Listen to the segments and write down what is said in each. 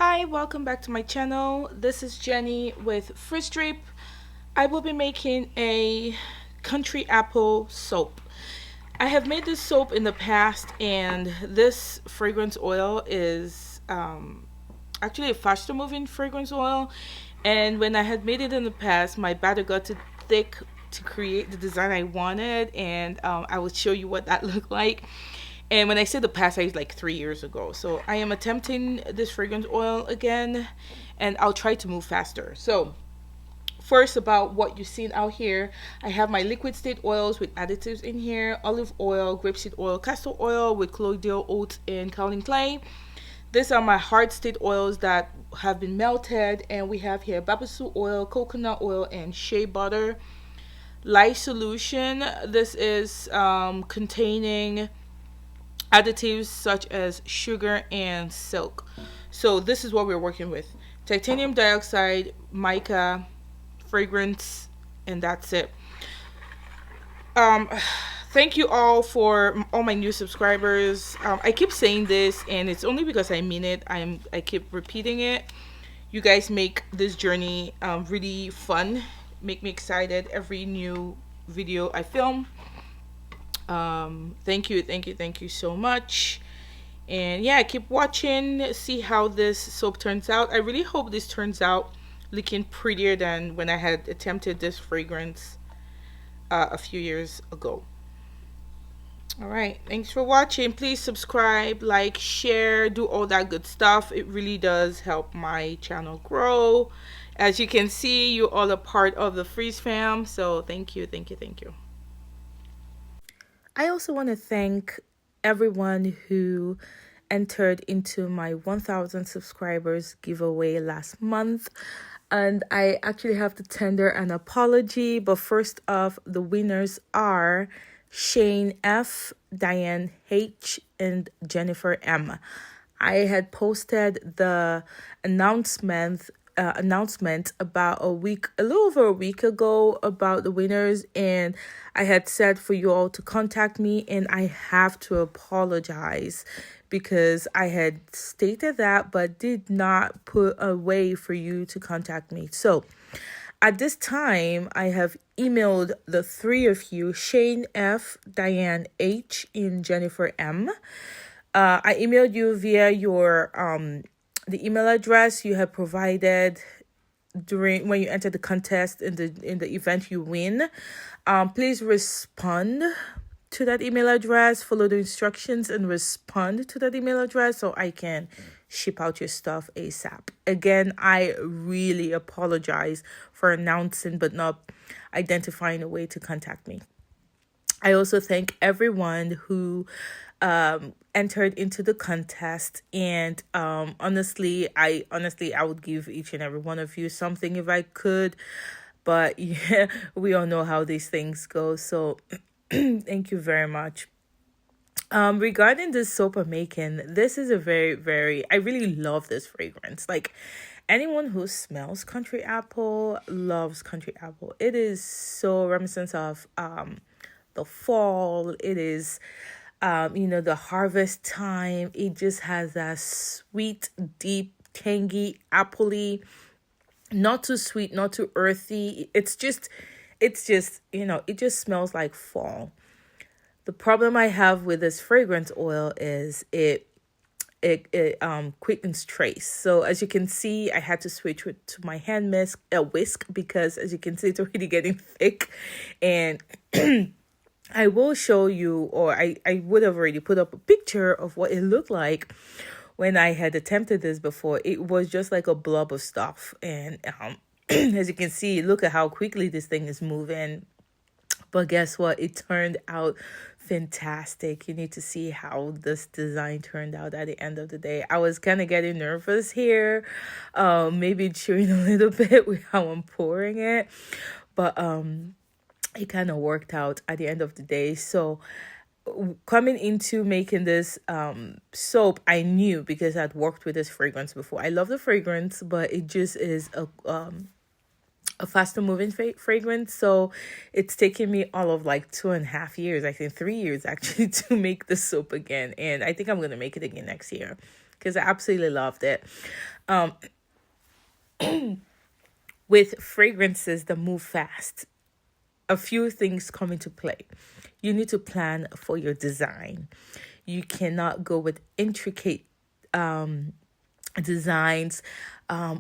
Hi, welcome back to my channel. This is Jenny with Frizz Drip. I will be making a country apple soap. I have made this soap in the past, and this fragrance oil is actually a faster moving fragrance oil. And when I had made it in the past, my batter got too thick to create the design I wanted, and I will show you what that looked like. And when I say the past, I was like 3 years ago. So I am attempting this fragrance oil again, and I'll try to move faster. So first, about what you've seen out here, I have my liquid state oils with additives in here: olive oil, grapeseed oil, castor oil with colloidal oats and kaolin clay. These are my hard state oils that have been melted, and we have here babasu oil, coconut oil, and shea butter. Lye solution. This is containing additives such as sugar and silk. So this is what we're working with: titanium dioxide, mica, fragrance, and that's it. um Thank you all for all my new subscribers. I keep saying this, and it's only because I mean it. I keep repeating it. You guys make this journey really fun, make me excited every new video I film. Thank you, thank you, thank you so much. And yeah, keep watching, see how this soap turns out. I really hope this turns out looking prettier than when I had attempted this fragrance a few years ago. All right, thanks for watching. Please subscribe, like, share, do all that good stuff. It really does help my channel grow. As you can see, you all are part of the Freeze fam, so thank you, thank you, thank you. I also want to thank everyone who entered into my 1000 subscribers giveaway last month. And I actually have to tender an apology. But first off, the winners are Shayne F, Diane H, and Jennifer M. I had posted the announcement about a little over a week ago, about the winners, and I had said for you all to contact me, and I have to apologize because I had stated that but did not put a way for you to contact me. So at this time, I have emailed the three of you: Shayne F, Diane H, and Jennifer M. I emailed you via your the email address you had provided during when you enter the contest in the event you win. Please respond to that email address, follow the instructions, and respond to that email address so I can ship out your stuff ASAP. Again, I really apologize for announcing but not identifying a way to contact me. I also thank everyone who entered into the contest, and honestly I would give each and every one of you something if I could, but yeah, we all know how these things go. So thank you very much. Regarding this soap I'm making, this is a very, I really love this fragrance. Like, anyone who smells country apple loves country apple. It is so reminiscent of the fall. It is the harvest time. It just has that sweet, deep, tangy, appley, not too sweet, not too earthy. It just smells like fall. The problem I have with this fragrance oil is it quickens trace. So as you can see, I had to switch to my hand whisk, because as you can see, it's already getting thick. And I will show you, or I would have already put up a picture of what it looked like when I had attempted this before. It was just like a blob of stuff. And as you can see, look at how quickly this thing is moving. But guess what? It turned out fantastic. You need to see how this design turned out at the end of the day. I was kind of getting nervous here. Maybe chewing a little bit with how I'm pouring it. But it kind of worked out at the end of the day. So coming into making this soap, I knew, because I'd worked with this fragrance before. I love the fragrance, but it just is a faster moving fragrance. So it's taken me all of like 2.5 years, I think 3 years actually, to make the soap again. And I think I'm going to make it again next year because I absolutely loved it. With fragrances that move fast, a few things come into play. You need to plan for your design. You cannot go with intricate designs,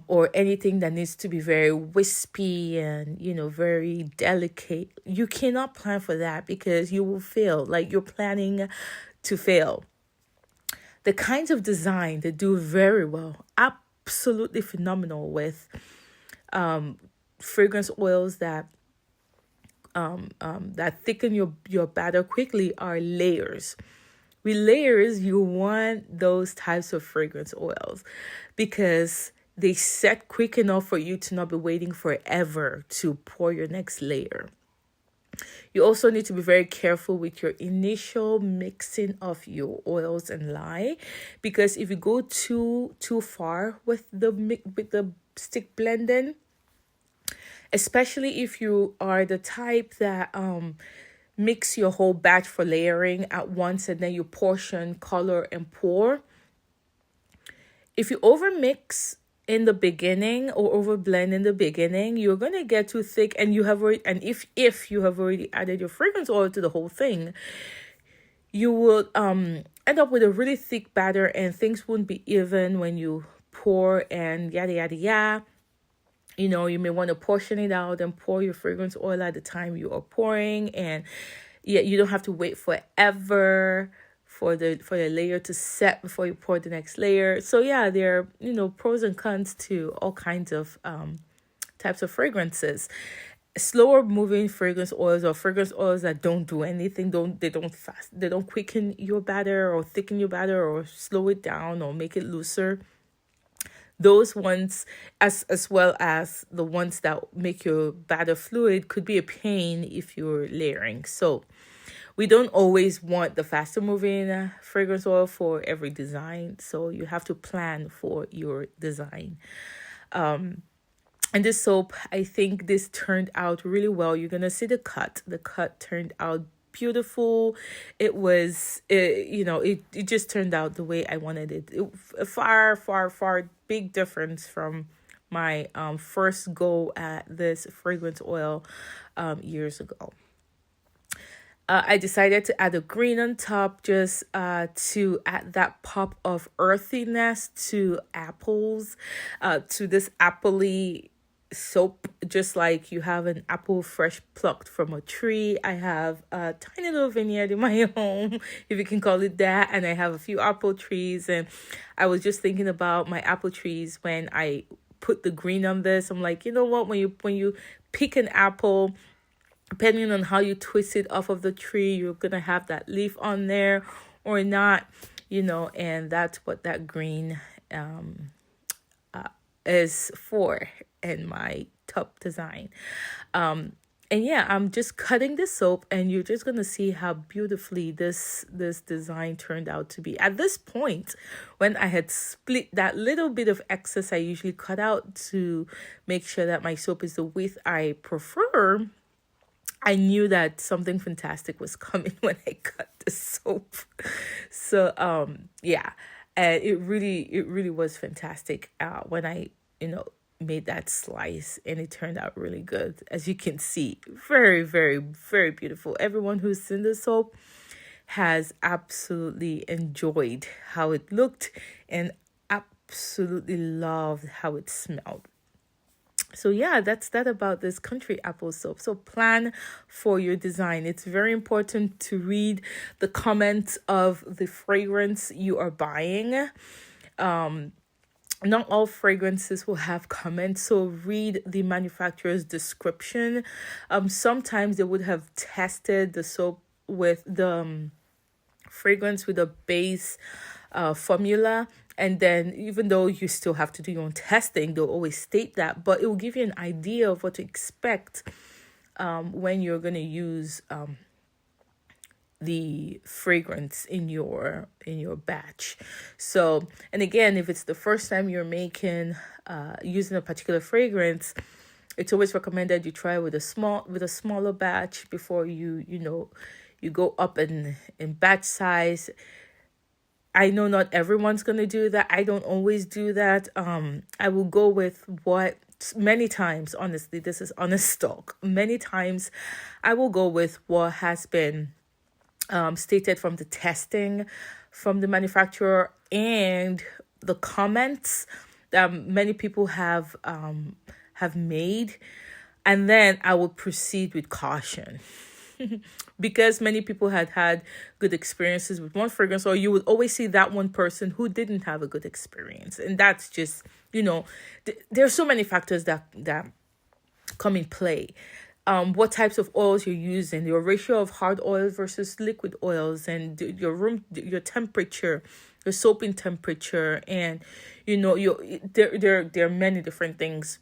or anything that needs to be very wispy and very delicate. You cannot plan for that because you will fail. Like, you're planning to fail. The kinds of design that do very well, absolutely phenomenal with fragrance oils that thicken your batter quickly are layers. With layers, you want those types of fragrance oils because they set quick enough for you to not be waiting forever to pour your next layer. You also need to be very careful with your initial mixing of your oils and lye, because if you go too far with the stick blending, especially if you are the type that mix your whole batch for layering at once and then you portion, color, and pour. If you overmix in the beginning or overblend in the beginning, you're gonna get too thick, and if you have already added your fragrance oil to the whole thing, you will end up with a really thick batter, and things won't be even when you pour, and yada yada yada. You may want to portion it out and pour your fragrance oil at the time you are pouring, and you don't have to wait forever for the layer to set before you pour the next layer. So yeah, there are pros and cons to all kinds of types of fragrances. Slower moving fragrance oils, or fragrance oils that don't do anything, they don't quicken your batter or thicken your batter or slow it down or make it looser. Those ones, as well as the ones that make your batter fluid, could be a pain if you're layering. So we don't always want the faster moving fragrance oil for every design. So you have to plan for your design. And this soap, I think this turned out really well. You're going to see the cut. The cut turned out beautiful. It just turned out the way I wanted it. Far big difference from my first go at this fragrance oil years ago. I decided to add a green on top just to add that pop of earthiness to apples, to this appley soap. Just like you have an apple fresh plucked from a tree, I have a tiny little vineyard in my home, if you can call it that, and I have a few apple trees, and I was just thinking about my apple trees when I put the green on this. I'm like, you know what, when you pick an apple, depending on how you twist it off of the tree, you're gonna have that leaf on there or not, and that's what that green is for in my top design. And yeah, I'm just cutting the soap, and you're just gonna see how beautifully this design turned out to be. At this point, when I had split that little bit of excess I usually cut out to make sure that my soap is the width I prefer, I knew that something fantastic was coming when I cut the soap. So yeah, and it really was fantastic when I made that slice, and it turned out really good. As you can see, very, very, very beautiful. Everyone who's seen the soap has absolutely enjoyed how it looked and absolutely loved how it smelled. So yeah, that's that about this country apple soap. So plan for your design. It's very important to read the comments of the fragrance you are buying. Not all fragrances will have comments, so read the manufacturer's description. Sometimes they would have tested the soap with the fragrance with a base formula, and then even though you still have to do your own testing, they'll always state that, but it will give you an idea of what to expect when you're going to use the fragrance in your batch. So, and again, if it's the first time you're making using a particular fragrance, it's always recommended you try with a smaller batch before you go up in batch size. I know not everyone's going to do that. I don't always do that. I will go with what many times, honestly, this is honest talk. Many times I will go with what has been stated from the testing from the manufacturer and the comments that many people have made, and then I will proceed with caution. Because many people had good experiences with one fragrance, or you would always see that one person who didn't have a good experience, and that's just, there are so many factors that come in play. What types of oils you're using, your ratio of hard oil versus liquid oils, and your temperature, your soaping temperature, and there are many different things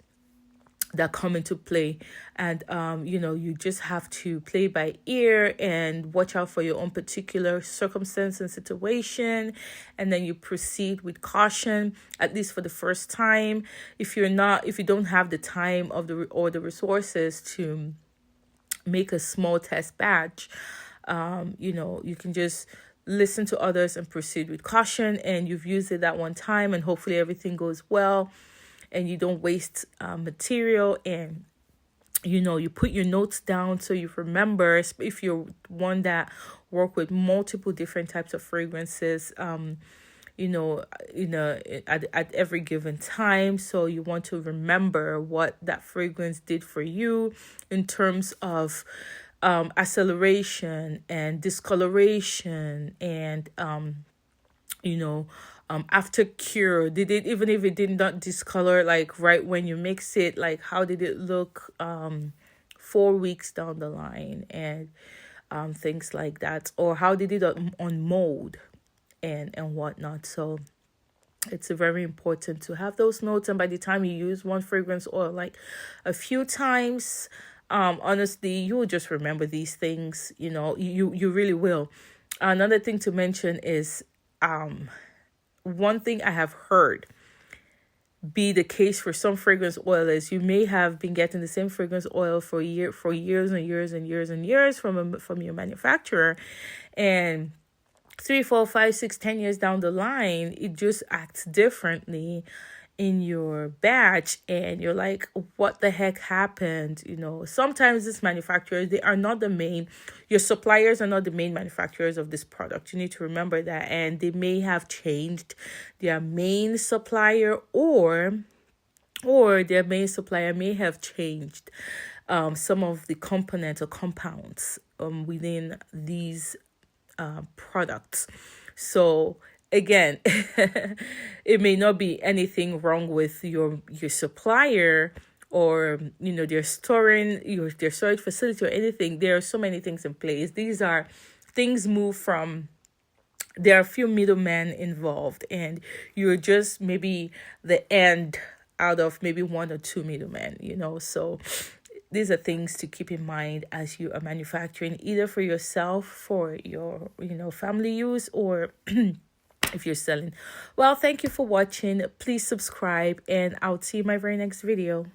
that come into play. And you just have to play by ear and watch out for your own particular circumstance and situation, and then you proceed with caution, at least for the first time. If you don't have the time or the resources to make a small test batch, you can just listen to others and proceed with caution, and you've used it that one time, and hopefully everything goes well and you don't waste material. And you put your notes down so you remember, if you're one that work with multiple different types of fragrances, at every given time. So you want to remember what that fragrance did for you in terms of acceleration and discoloration and after cure, did it, even if it did not discolor like right when you mix it, like how did it look 4 weeks down the line, and things like that, or how did it on mold and whatnot. So it's very important to have those notes, and by the time you use one fragrance oil like a few times, honestly, you will just remember these things. You really will. Another thing to mention is one thing I have heard be the case for some fragrance oil is you may have been getting the same fragrance oil for years and years and years and years from your manufacturer, and 3, 4, 5, 6, 10 years down the line, it just acts differently in your batch, and you're like, what the heck happened? Sometimes these manufacturers, they are not your suppliers are not the main manufacturers of this product. You need to remember that, and they may have changed their main supplier, or their main supplier may have changed some of the components or compounds within these products. So again, it may not be anything wrong with your supplier, or their storage facility or anything. There are so many things in place. These are things move from, there are a few middlemen involved, and you're just maybe the end out of maybe 1 or 2 middlemen, so these are things to keep in mind as you are manufacturing, either for yourself, for your family use, or if you're selling. Well, thank you for watching. Please subscribe, and I'll see you in my very next video.